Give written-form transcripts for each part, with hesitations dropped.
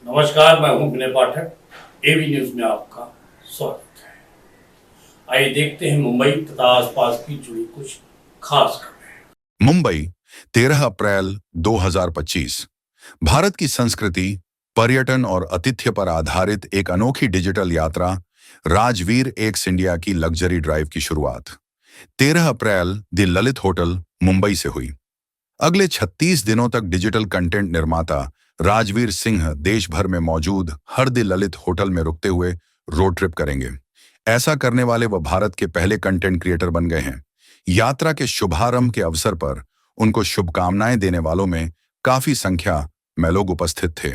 नमस्कार, मैं हूं विनय पाठक। एबी न्यूज में आपका स्वागत है। आइए देखते हैं मुंबई तथा आसपास की जुड़ी कुछ खास खबरें। मुंबई 13 अप्रैल 2025। भारत की संस्कृति, पर्यटन और आतिथ्य पर आधारित एक अनोखी डिजिटल यात्रा राजवीर एक्स इंडिया की लग्जरी ड्राइव की शुरुआत 13 अप्रैल द ललित होटल मुंबई से हुई। अगले 36 दिनों तक डिजिटल कंटेंट निर्माता राजवीर सिंह देश भर में मौजूद हर द ललित होटल में रुकते हुए रोड ट्रिप करेंगे। ऐसा करने वाले वह भारत के पहले कंटेंट क्रिएटर बन गए हैं। यात्रा के शुभारंभ के अवसर पर उनको शुभकामनाएं देने वालों में काफी संख्या में लोग उपस्थित थे।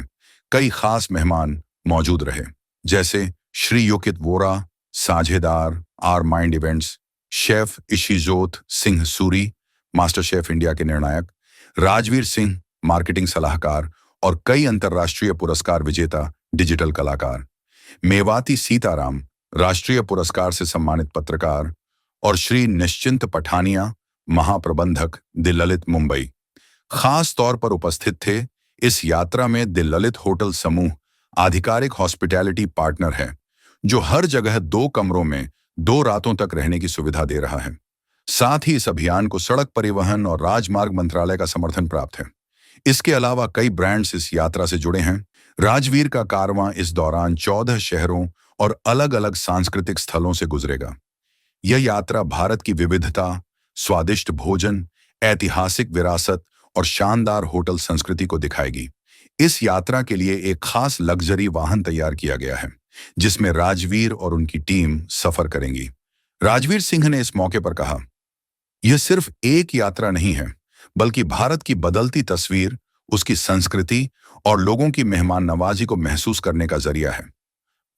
कई खास मेहमान मौजूद रहे, जैसे श्री योकित वोरा, साझेदार R mind events, chef Ishijot Singh Suri, master chef India के निर्णायक, राजवीर सिंह मार्केटिंग सलाहकार और कई अंतर्राष्ट्रीय पुरस्कार विजेता डिजिटल कलाकार, मेवाती सीताराम राष्ट्रीय पुरस्कार से सम्मानित पत्रकार और श्री निश्चिंत पठानिया महाप्रबंधक द ललित मुंबई खास तौर पर उपस्थित थे। इस यात्रा में द ललित होटल समूह आधिकारिक हॉस्पिटैलिटी पार्टनर है, जो हर जगह 2 कमरों में 2 रातों तक रहने की सुविधा दे रहा है। साथ ही इस अभियान को सड़क परिवहन और राजमार्ग मंत्रालय का समर्थन प्राप्त है। इसके अलावा कई ब्रांड्स इस यात्रा से जुड़े हैं। राजवीर का कारवां इस दौरान 14 शहरों और अलग अलग सांस्कृतिक स्थलों से गुजरेगा। यह यात्रा भारत की विविधता, स्वादिष्ट भोजन, ऐतिहासिक विरासत और शानदार होटल संस्कृति को दिखाएगी। इस यात्रा के लिए एक खास लग्जरी वाहन तैयार किया गया है, जिसमें राजवीर और उनकी टीम सफर करेंगी। राजवीर सिंह ने इस मौके पर कहा, यह सिर्फ एक यात्रा नहीं है, बल्कि भारत की बदलती तस्वीर, उसकी संस्कृति और लोगों की मेहमान नवाजी को महसूस करने का जरिया है।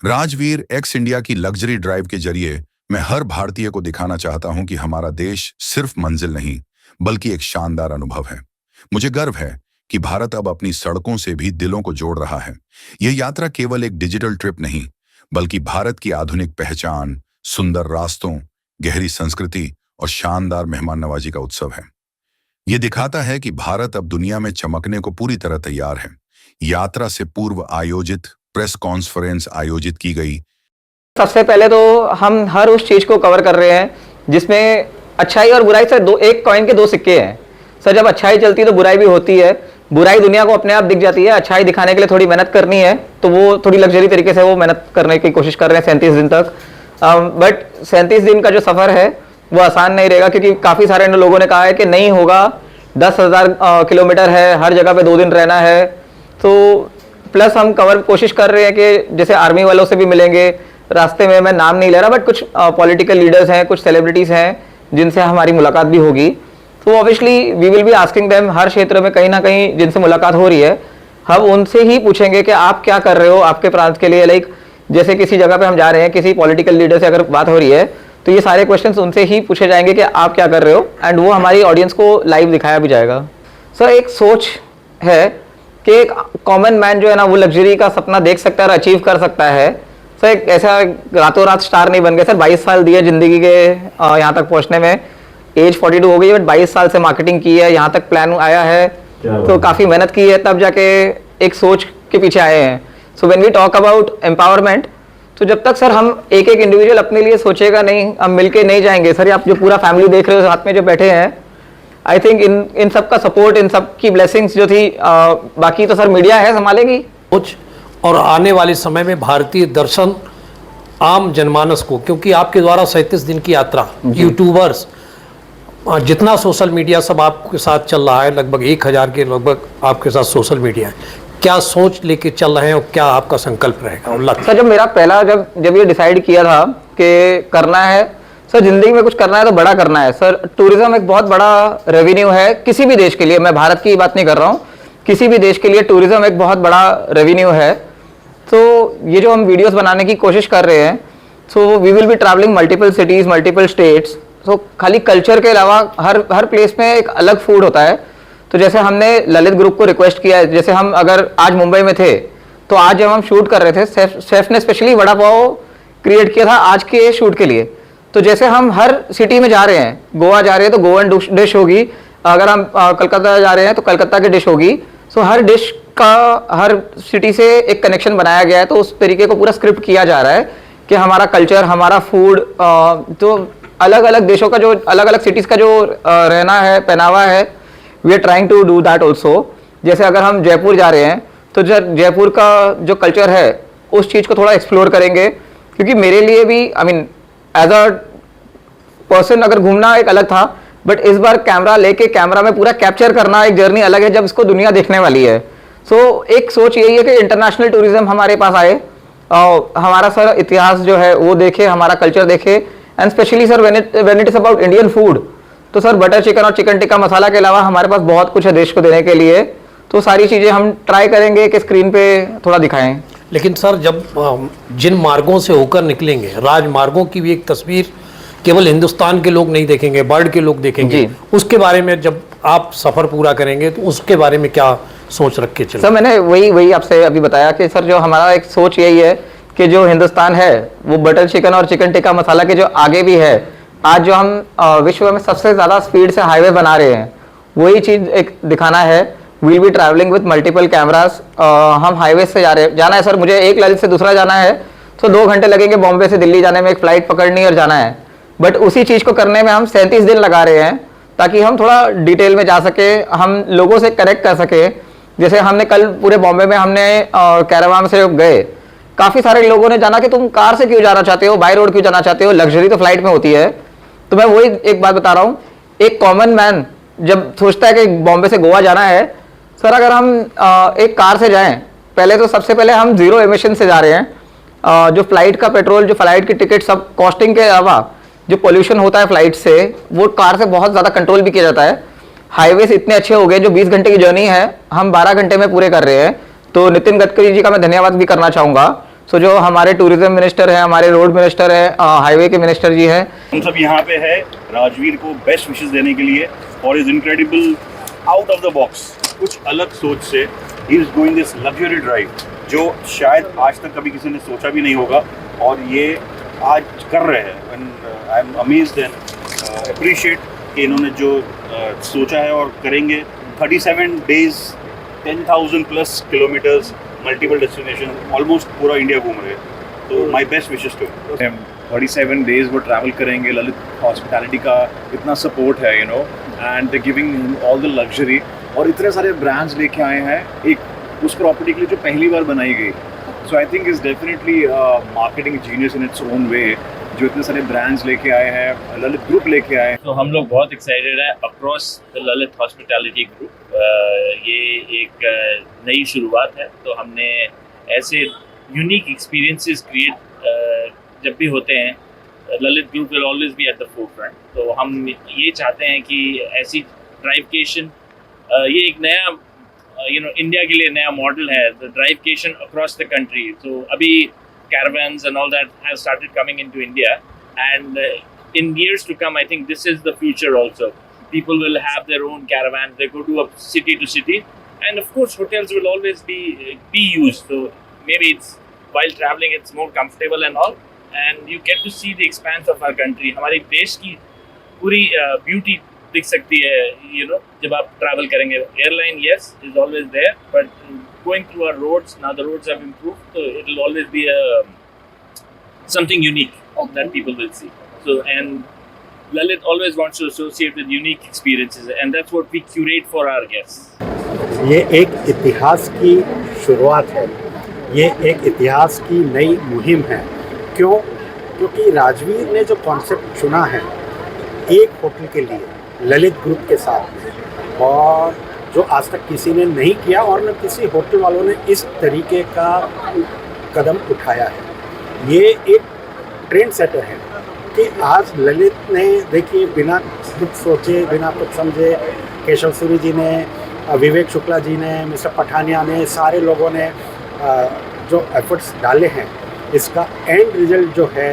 राजवीर एक्स इंडिया की लग्जरी ड्राइव के जरिए मैं हर भारतीय को दिखाना चाहता हूं कि हमारा देश सिर्फ मंजिल नहीं, बल्कि एक शानदार अनुभव है। मुझे गर्व है कि भारत अब अपनी सड़कों से भी दिलों को जोड़ रहा है। यह यात्रा केवल एक डिजिटल ट्रिप नहीं, बल्कि भारत की आधुनिक पहचान, सुंदर रास्तों, गहरी संस्कृति और शानदार मेहमान नवाजी का उत्सव है। यह दिखाता है कि भारत अब दुनिया में चमकने को पूरी तरह तैयार है। यात्रा से पूर्व आयोजित प्रेस कॉन्फ्रेंस आयोजित की गई। सबसे पहले तो हम हर उस चीज को कवर कर रहे हैं जिसमें अच्छाई और बुराई से एक कॉइन के 2 सिक्के हैं। सर, जब अच्छाई चलती है तो बुराई भी होती है। बुराई दुनिया को अपने आप दिख जाती है। अच्छाई दिखाने के लिए थोड़ी मेहनत करनी है, तो वो थोड़ी लग्जरी तरीके से वो मेहनत करने की कोशिश कर रहे हैं 37 दिन तक। बट 37 दिन का जो सफर है वो आसान नहीं रहेगा, क्योंकि काफी सारे लोगों ने कहा है कि नहीं होगा। 10,000 किलोमीटर है, हर जगह पे 2 दिन रहना है। तो प्लस हम कोशिश कर रहे हैं कि जैसे आर्मी वालों से भी मिलेंगे। रास्ते में मैं नाम नहीं ले रहा, बट कुछ पॉलिटिकल लीडर्स हैं, कुछ सेलिब्रिटीज हैं जिनसे हमारी मुलाकात भी होगी। तो obviously we will be asking them, हर क्षेत्र में कहीं ना कहीं जिनसे मुलाकात हो रही है हम उनसे ही पूछेंगे कि आप क्या कर रहे हो आपके प्रांत के लिए। लाइक जैसे किसी जगह पे हम जा रहे हैं, किसी पॉलिटिकल लीडर से अगर बात हो रही है, तो ये सारे क्वेश्चंस उनसे ही पूछे जाएंगे कि आप क्या कर रहे हो, एंड वो हमारी ऑडियंस को लाइव दिखाया भी जाएगा। सर, एक सोच है कि एक कॉमन मैन जो है ना, वो लग्जरी का सपना देख सकता है और अचीव कर सकता है। सर, एक ऐसा रातों रात स्टार नहीं बन गया। सर, 22 साल दिए जिंदगी के यहाँ तक पहुँचने में। एज 42 हो गई है, बट 22 साल से मार्केटिंग की है, यहाँ तक प्लान आया है, तो काफ़ी मेहनत की है, तब जाके एक सोच के पीछे आए हैं। So when we talk about empowerment, तो जब तक सर हम एक इंडिविजुअल अपने लिए सोचेगा नहीं, हम मिलके नहीं जाएंगे। सर, आप जो पूरा फैमिली देख रहे हो साथ में जो बैठे हैं, आई थिंक इन सब का सपोर्ट, इन सब की ब्लेसिंग्स जो थी, बाकी तो सर मीडिया है संभालेगी कुछ। और आने वाले समय में भारतीय दर्शन आम जनमानस को, क्योंकि आपके द्वारा 37 दिन की यात्रा, यूट्यूबर्स, जितना सोशल मीडिया सब आपके साथ चल रहा है, लगभग 1000 के लगभग आपके साथ सोशल मीडिया है, क्या सोच लेके चल रहे हैं और क्या आपका संकल्प रहेगा और लक्ष्य? सर, जब मेरा पहला जब ये डिसाइड किया था कि करना है, सर जिंदगी में कुछ करना है तो बड़ा करना है। सर, टूरिज्म एक बहुत बड़ा रेवेन्यू है किसी भी देश के लिए। मैं भारत की बात नहीं कर रहा हूँ, किसी भी देश के लिए टूरिज्म एक बहुत बड़ा रेवेन्यू है। तो ये जो हम वीडियोस बनाने की कोशिश कर रहे हैं, so we will be travelling multiple cities, multiple states. So खाली कल्चर के अलावा हर प्लेस में एक अलग फूड होता है। तो जैसे हमने ललित ग्रुप को रिक्वेस्ट किया है, जैसे हम अगर आज मुंबई में थे, तो आज जब हम शूट कर रहे थे, शेफ ने स्पेशली वड़ा पाव क्रिएट किया था आज के शूट के लिए। तो जैसे हम हर सिटी में जा रहे हैं, गोवा जा रहे हैं तो गोवन डिश होगी, अगर हम कलकत्ता जा रहे हैं तो कलकत्ता की डिश होगी। सो हर डिश का हर सिटी से एक कनेक्शन बनाया गया है, तो उस तरीके को पूरा स्क्रिप्ट किया जा रहा है कि हमारा कल्चर, हमारा फूड, तो अलग अलग देशों का जो अलग अलग सिटीज़ का जो रहना है, पहनावा है, we are trying to do that also. जैसे अगर हम जयपुर जा रहे हैं तो जयपुर का जो कल्चर है उस चीज़ को थोड़ा एक्सप्लोर करेंगे, क्योंकि मेरे लिए भी I mean as a person अगर घूमना एक अलग था, बट इस बार कैमरा लेके कैमरा में पूरा कैप्चर करना एक जर्नी अलग है जब इसको दुनिया देखने वाली है। सो एक सोच यही है कि इंटरनेशनल टूरिज्म हमारे पास आए, हमारा सर इतिहास जो है वो देखे, हमारा कल्चर देखे, and specially sir when it is about Indian food, तो सर बटर चिकन और चिकन टिक्का मसाला के अलावा हमारे पास बहुत कुछ है देश को देने के लिए। तो सारी चीज़ें हम ट्राई करेंगे कि स्क्रीन पे थोड़ा दिखाएं। लेकिन सर जब जिन मार्गों से होकर निकलेंगे, राजमार्गों की भी एक तस्वीर केवल हिंदुस्तान के लोग नहीं देखेंगे, वर्ल्ड के लोग देखेंगे, उसके बारे में जब आप सफ़र पूरा करेंगे तो उसके बारे में क्या सोच रख के चले? सर मैंने वही आपसे अभी बताया कि सर जो हमारा एक सोच यही है कि जो हिंदुस्तान है वो बटर चिकन और चिकन टिक्का मसाला के जो आगे भी है, आज जो हम विश्व में सबसे ज़्यादा स्पीड से हाईवे बना रहे हैं, वही चीज़ एक दिखाना है। We'll be travelling with multiple cameras. हम हाईवे से जाना है सर, मुझे एक ललित से दूसरा जाना है तो 2 घंटे लगेंगे बॉम्बे से दिल्ली जाने में, एक फ़्लाइट पकड़नी और जाना है, बट उसी चीज़ को करने में हम 37 दिन लगा रहे हैं ताकि हम थोड़ा डिटेल में जा सके, हम लोगों से कनेक्ट कर सके। जैसे हमने कल पूरे बॉम्बे में हमने कैरावान से गए, काफ़ी सारे लोगों ने जाना कि तुम कार से क्यों जाना चाहते हो, बाई रोड क्यों जाना चाहते हो, लग्जरी तो फ्लाइट में होती है। तो मैं वही एक बात बता रहा हूँ, एक कॉमन मैन जब सोचता है कि बॉम्बे से गोवा जाना है, सर अगर हम एक कार से जाएं, पहले तो सबसे पहले हम 0 एमिशन से जा रहे हैं। जो फ्लाइट का पेट्रोल, जो फ्लाइट की टिकट, सब कॉस्टिंग के अलावा जो पोल्यूशन होता है फ्लाइट से, वो कार से बहुत ज़्यादा कंट्रोल भी किया जाता है। हाईवेज इतने अच्छे हो गए, जो 20 घंटे की जर्नी है हम 12 घंटे में पूरे कर रहे हैं। तो नितिन गडकरी जी का मैं धन्यवाद भी करना चाहूँगा। सो जो हमारे टूरिज्म मिनिस्टर हैं, हमारे रोड मिनिस्टर हैं, हाईवे के मिनिस्टर जी हैं, हम सब यहाँ पे है राजवीर को बेस्ट विशेस देने के लिए और is incredible out of the box, कुछ अलग सोच से he is going this luxury drive जो शायद आज तक कभी किसी ने सोचा भी नहीं होगा, और ये आज कर रहे हैं। I am amazed and appreciate कि इन्होंने जो सोचा है और करेंगे। 37 days, 10,000 plus kilometres, multiple destination, almost पूरा इंडिया घूम रहे हैं। तो my best wishes to 37 days वो ट्रैवल करेंगे। ललित हॉस्पिटैलिटी का इतना सपोर्ट है, you know, and they giving all the luxury, और इतने सारे ब्रांड्स लेके आए हैं एक उस प्रॉपर्टी के लिए जो पहली बार बनाई गई। So I think is definitely marketing genius in its own way, जो इतने सारे ब्रांड्स लेके आए हैं, ललित ग्रुप लेके आए हैं। तो हम लोग बहुत एक्साइटेड हैं across the Lalit hospitality group. ये एक नई शुरुआत है, तो हमने ऐसे यूनिक एक्सपीरियंसेस क्रिएट जब भी होते हैं, Lalit group will always be at the forefront. तो हम ये चाहते हैं कि ऐसी ड्राइवकेशन, ये एक नया इंडिया के लिए नया मॉडल है, द ड्राइवकेशन अक्रॉस द कंट्री। तो अभी caravans and all that have started coming into India, and in years to come I think this is the future also. People will have their own caravans, they go to a city to city, and of course hotels will always be used, so maybe it's while traveling it's more comfortable and all, and you get to see the expanse of our country. हमारे देश की पूरी beauty दिख सकती है, जब आप travel करेंगे। Airline yes is always there, but going through our roads, now the roads have improved, so it will always be something unique that people will see. So, and Lalit always wants to associate with unique experiences, and that's what we curate for our guests. ये एक इतिहास की शुरुआत है, ये एक इतिहास की नई मुहिम है। क्यों? क्योंकि राजवीर ने जो कॉन्सेप्ट चुना है एक होटल के लिए, ललित ग्रुप के साथ, और जो आज तक किसी ने नहीं किया और न किसी होटल वालों ने इस तरीके का कदम उठाया है। ये एक ट्रेंड सेटर है कि आज ललित ने, देखिए, बिना कुछ सोचे, बिना कुछ समझे, केशव सूरी जी ने, विवेक शुक्ला जी ने, मिस्टर पठानिया ने, सारे लोगों ने जो एफर्ट्स डाले हैं, इसका एंड रिजल्ट जो है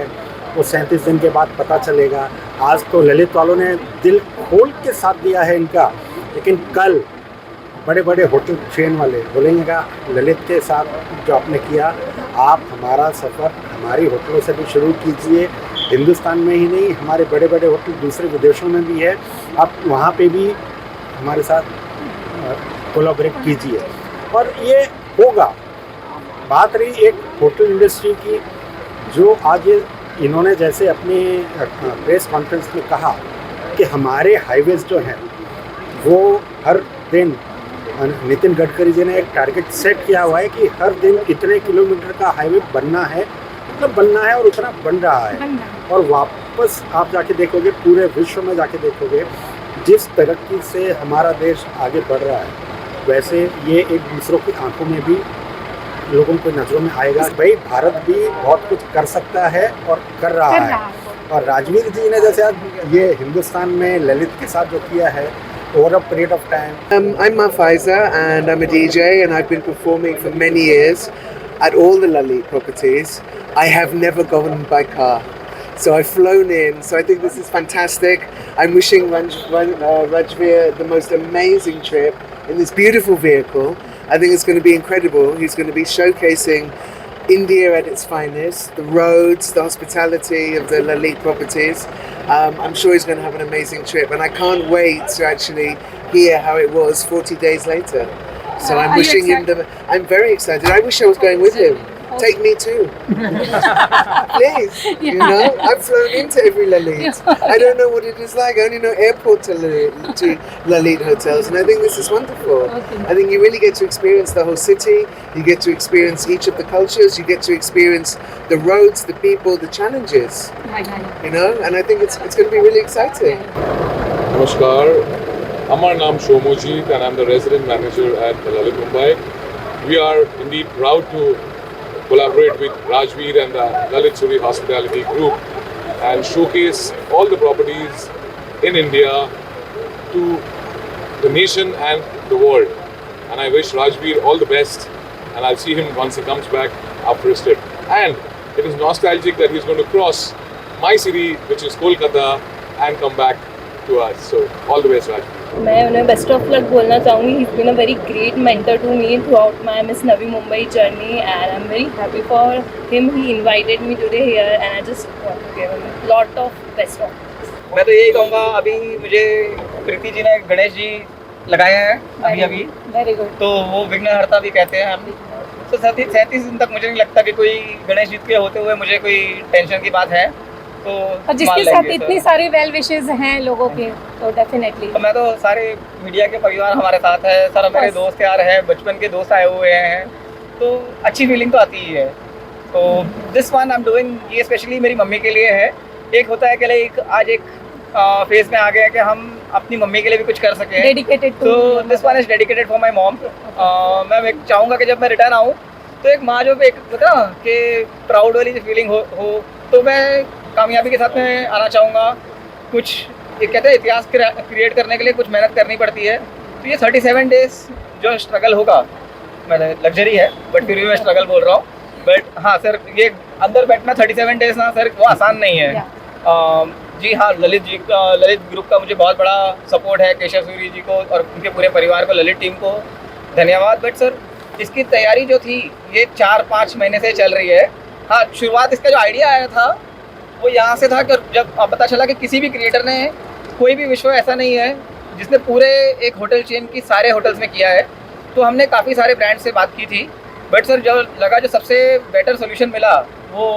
वो 37 दिन के बाद पता चलेगा। आज तो ललित वालों ने दिल खोल के साथ दिया है इनका, लेकिन कल बड़े बड़े होटल चेन वाले बोलेंगे ललित के साथ जो आपने किया, आप हमारा सफ़र हमारी होटलों से भी शुरू कीजिए। हिंदुस्तान में ही नहीं, हमारे बड़े बड़े होटल दूसरे विदेशों में भी है, आप वहाँ पे भी हमारे साथ कोलैबोरेट कीजिए। और ये होगा। बात रही एक होटल इंडस्ट्री की, जो आज इन्होंने जैसे अपनी प्रेस कॉन्फ्रेंस में कहा कि हमारे हाईवेज जो हैं वो हर दिन, नितिन गडकरी जी ने एक टारगेट सेट किया हुआ है कि हर दिन इतने किलोमीटर का हाईवे बनना है, मतलब बनना है, और उतना बन रहा है। और वापस आप जाके देखोगे, पूरे विश्व में जाके देखोगे, जिस तरक्की से हमारा देश आगे बढ़ रहा है, वैसे ये एक दूसरों की आंखों में भी, लोगों को नज़रों में आएगा भाई भारत भी बहुत कुछ कर सकता है और कर रहा है। और राजवीर जी ने जैसे आज ये हिंदुस्तान में ललित के साथ जो किया है over a period of time. I'm Mafaiza and I'm a DJ and I've been performing for many years at all the Lalit properties. I have never gone by car. So I've flown in. So I think this is fantastic. I'm wishing Rajveer the most amazing trip in this beautiful vehicle. I think it's going to be incredible. He's going to be showcasing India at its finest, the roads, the hospitality of the Lalit properties. I'm sure he's going to have an amazing trip, and I can't wait to actually hear how it was 40 days later. So I'm wishing him I'm very excited. I wish I was going with him. Take me too. Please. You know, I've flown into every Lalit. I don't know what it is like. I only know airport to Lalit hotels, and I think this is wonderful. I think you really get to experience the whole city. You get to experience each of the cultures. You get to experience the roads, the people, the challenges. You know, and I think it's going to be really exciting. Namaskar. Amar Naam Shomojit, and I'm the resident manager at the Lalit Mumbai. We are indeed proud to collaborate with Rajveer and the Lalit Suri Hospitality Group and showcase all the properties in India to the nation and the world. And I wish Rajveer all the best, and I'll see him once he comes back after his trip. And it is nostalgic that he's going to cross my city, which is Kolkata, and come back to us. So all the best, Rajveer. मैं उन्हें best of luck बोलना चाहूँगी. He is been a very great mentor to me throughout my Miss Navi Mumbai journey and I am very happy for him. He invited me today here and I just want to give him lot of best of. मैं तो यही कहूँगा, अभी मुझे प्रीति जी ने गणेश जी लगाए हैं अभी वेरी गुड. तो वो विघ्नहर्ता भी कहते हैं हम. तो 37 दिन तक मुझे नहीं लगता कि कोई गणेश जी के होते हुए मुझे कोई टेंशन की बात है. तो और जिसके साथ इतनी सारी वेल विशेज हैं लोगों के, तो डेफिनेटली. तो मैं तो सारे मीडिया के परिवार हमारे साथ है, सर हमारे दोस्त यार हैं, बचपन के दोस्त आए हुए हैं, तो अच्छी फीलिंग तो आती ही है. तो this one I am doing, ये स्पेशली मेरी मम्मी के लिए है. एक होता है कि आज एक फेज में आ गए कि हम अपनी मम्मी के लिए भी कुछ कर सकें. डेडिकेटेड. तो this one is dedicated for my mom. मैं चाहूँगा कि जब मैं रिटर्न आऊँ तो एक माँ जो एक होता ना कि प्राउड वाली जो फीलिंग हो, तो मैं कामयाबी के साथ में आना चाहूँगा. कुछ ये कहते हैं इतिहास क्रिएट करने के लिए कुछ मेहनत करनी पड़ती है. तो ये 37 डेज जो स्ट्रगल होगा, मैंने लग्जरी है बट फिर भी मैं स्ट्रगल बोल रहा हूँ. बट हाँ सर, ये अंदर बैठना 37 डेज ना सर, वो आसान नहीं है. जी हाँ, ललित ग्रुप का मुझे बहुत बड़ा सपोर्ट है, केशव सूरी जी को और उनके पूरे परिवार को, ललित टीम को धन्यवाद. बट सर इसकी तैयारी जो थी ये 4-5 महीने से चल रही है. हाँ, शुरुआत इसका जो आइडिया आया था वो यहाँ से था कि जब पता चला कि किसी भी क्रिएटर ने, कोई भी विश्व ऐसा नहीं है जिसने पूरे एक होटल चेन की सारे होटल्स में किया है. तो हमने काफ़ी सारे ब्रांड से बात की थी, बट सर जो लगा जो सबसे बेटर सोल्यूशन मिला वो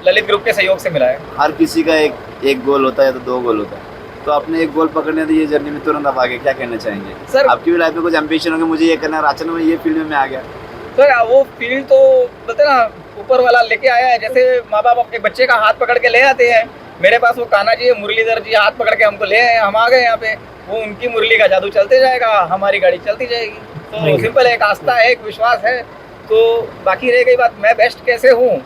ललित ग्रुप के सहयोग से मिला है. हर किसी का एक गोल होता है तो 2 गोल होता है. तो आपने एक गोल पकड़ने तो ये जर्नी में तुरंत आप आगे क्या कहना चाहेंगे सर? आपकी भी लाइफ में कुछ एम्बिशन होगा, मुझे ये करना है, राचन में ये फील्ड में आ गया. सर वो फील्ड तो बोलते ना ऊपर वाला लेके आया है. जैसे माँ बाप अपने बच्चे का हाथ पकड़ के ले आते हैं, मेरे पास वो कान्हा जी, मुरलीधर जी हाथ पकड़ के हमको ले आए, हम आ गए यहाँ पे. वो उनकी मुरली का जादू चलते जाएगा, हमारी गाड़ी चलती जाएगी. तो सिंपल एक आस्था है, एक विश्वास है. तो बाकी रह गई बात मैं बेस्ट कैसे हूँ,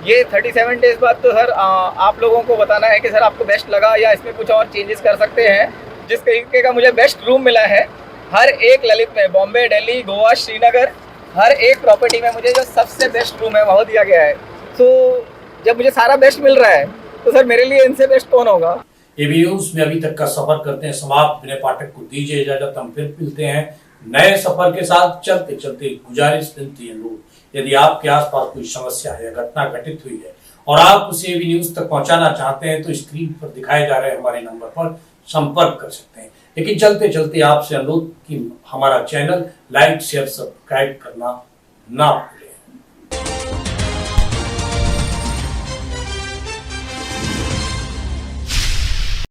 ये 37 डेज बाद तो सर आप लोगों को बताना है कि सर आपको बेस्ट लगा या इसमें कुछ और चेंजेस कर सकते हैं. जिस तरीके का मुझे बेस्ट रूम मिला है हर एक ललित में, बॉम्बे, दिल्ली, गोवा, श्रीनगर, हर एक प्रॉपर्टी में मुझे जो सबसे बेस्ट रूम है वह दिया गया है. तो जब मुझे सारा बेस्ट मिल रहा है तो सर मेरे लिए इनसे बेस्ट कौन होगा. एबी न्यूज में अभी तक का सफर करते हैं समाप्त. मेरे पाठक को दीजिए इजाजत, हम फिर मिलते हैं नए सफर के साथ. चलते चलते गुजारिश, विनती, अनुरोध, यदि आपके आसपास कोई समस्या है या घटना घटित हुई है और आप उसे एबी न्यूज तक पहुंचाना चाहते हैं तो स्क्रीन पर दिखाए जा रहे हमारे नंबर पर संपर्क कर सकते हैं। लेकिन चलते चलते आपसे अनुरोध कि हमारा चैनल लाइक शेयर सब्सक्राइब करना ना भूलें।